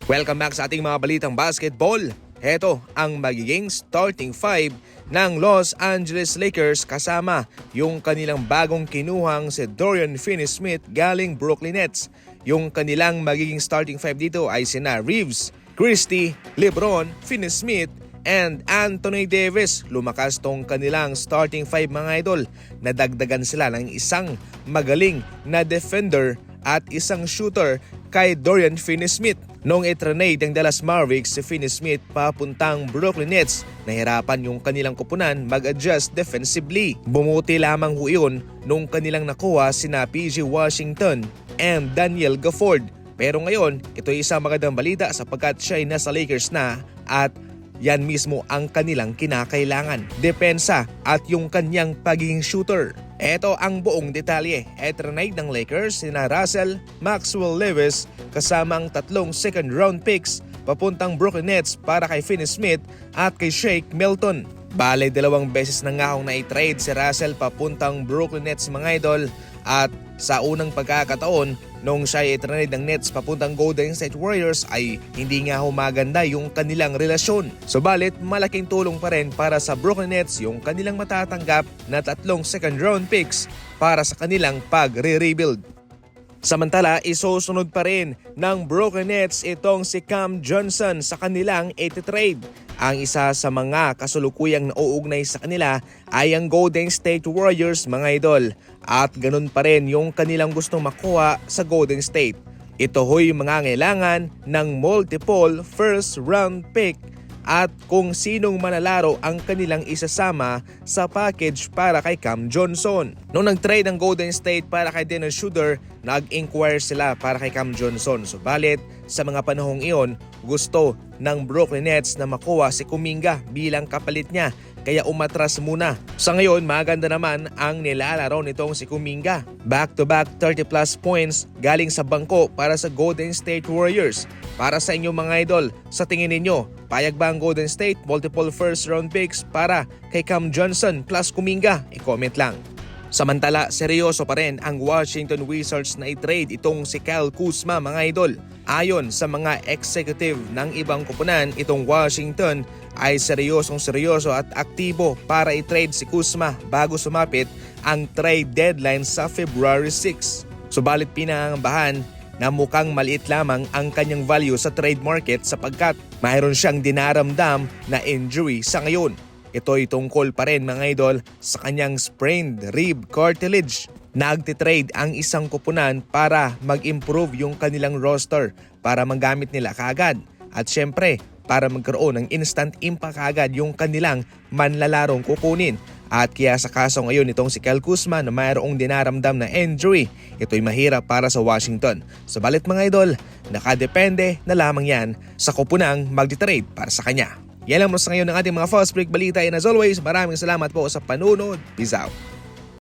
Welcome back sa ating mga balitang basketball. Heto ang magiging starting five ng Los Angeles Lakers kasama yung kanilang bagong kinuhang si Dorian Finney-Smith galing Brooklyn Nets. Yung kanilang magiging starting five dito ay sina Reeves, Christie, LeBron, Finney-Smith, and Anthony Davis. Lumakas tong kanilang starting five mga idol. Nadagdagan sila ng isang magaling na defender at isang shooter kay Dorian Finney-Smith. Noong itranade ng Dallas Mavericks si Finney-Smith papuntang Brooklyn Nets, nahirapan yung kanilang kupunan mag-adjust defensively. Bumuti lamang ho yun nung kanilang nakuha sina PJ Washington and Daniel Gafford. Pero ngayon, ito ay isang magandang balita sapagkat siya ay nasa Lakers na at yan mismo ang kanilang kinakailangan. Depensa at yung kanyang pagiging shooter. Ito ang buong detalye. Etranade ng Lakers sina Russell, Maxwell Lewis kasamang 3 second round picks papuntang Brooklyn Nets para kay Finney-Smith at kay Shake Milton. Bale 2 beses na nga akong na-trade si Russell papuntang Brooklyn Nets mga idol, at sa unang pagkakataon nung siya ay itranade ng Nets papuntang Golden State Warriors ay hindi nga humaganda yung kanilang relasyon. Subalit malaking tulong pa rin para sa Brooklyn Nets yung kanilang matatanggap na 3 second round picks para sa kanilang pag-rebuild. Samantala, isusunod pa rin ng Brooklyn Nets itong si Cam Johnson sa kanilang iti-trade. Ang isa sa mga kasulukuyang nauugnay sa kanila ay ang Golden State Warriors mga idol. At ganun pa rin yung kanilang gustong makuha sa Golden State. Ito ho'y mangangailangan ng multiple first round pick at kung sinong manlalaro ang kanilang isasama sa package para kay Cam Johnson. Noong nag-trade ang Golden State para kay Dennis Schroeder, nag-inquire sila para kay Cam Johnson. Subalit sa mga panahong iyon, gusto ng Brooklyn Nets na makuha si Kuminga bilang kapalit niya, kaya umatras muna. Sa ngayon, maganda naman ang nilalaro nitong si Kuminga. Back-to-back 30 plus points galing sa bangko para sa Golden State Warriors. Para sa inyong mga idol, sa tingin ninyo, payag ba ang Golden State multiple first round picks para kay Cam Johnson plus Kuminga? I-comment lang. Samantala, seryoso pa rin ang Washington Wizards na i-trade itong si Kyle Kuzma mga idol. Ayon sa mga executive ng ibang kupunan, itong Washington ay seryoso at aktibo para i-trade si Kuzma bago sumapit ang trade deadline sa February 6. Subalit pinangambahan na mukhang maliit lamang ang kanyang value sa trade market sapagkat mayroon siyang dinaramdam na injury sa ngayon. Ito ay tungkol pa rin mga idol sa kanyang sprained rib cartilage. Nagtitrade ang isang kupunan para mag-improve yung kanilang roster para magamit nila kaagad. At syempre, para magkaroon ng instant impact kaagad yung kanilang manlalarong kukunin. At kaya sa kaso ngayon itong si Kyle Kuzma na mayroong dinaramdam na injury, ito'y mahirap para sa Washington. Subalit mga idol, nakadepende na lamang yan sa kupunang magtitrade para sa kanya. Yan lang mo sa ngayon ng ating mga fast break balita, and as always, maraming salamat po sa panunod. Peace out.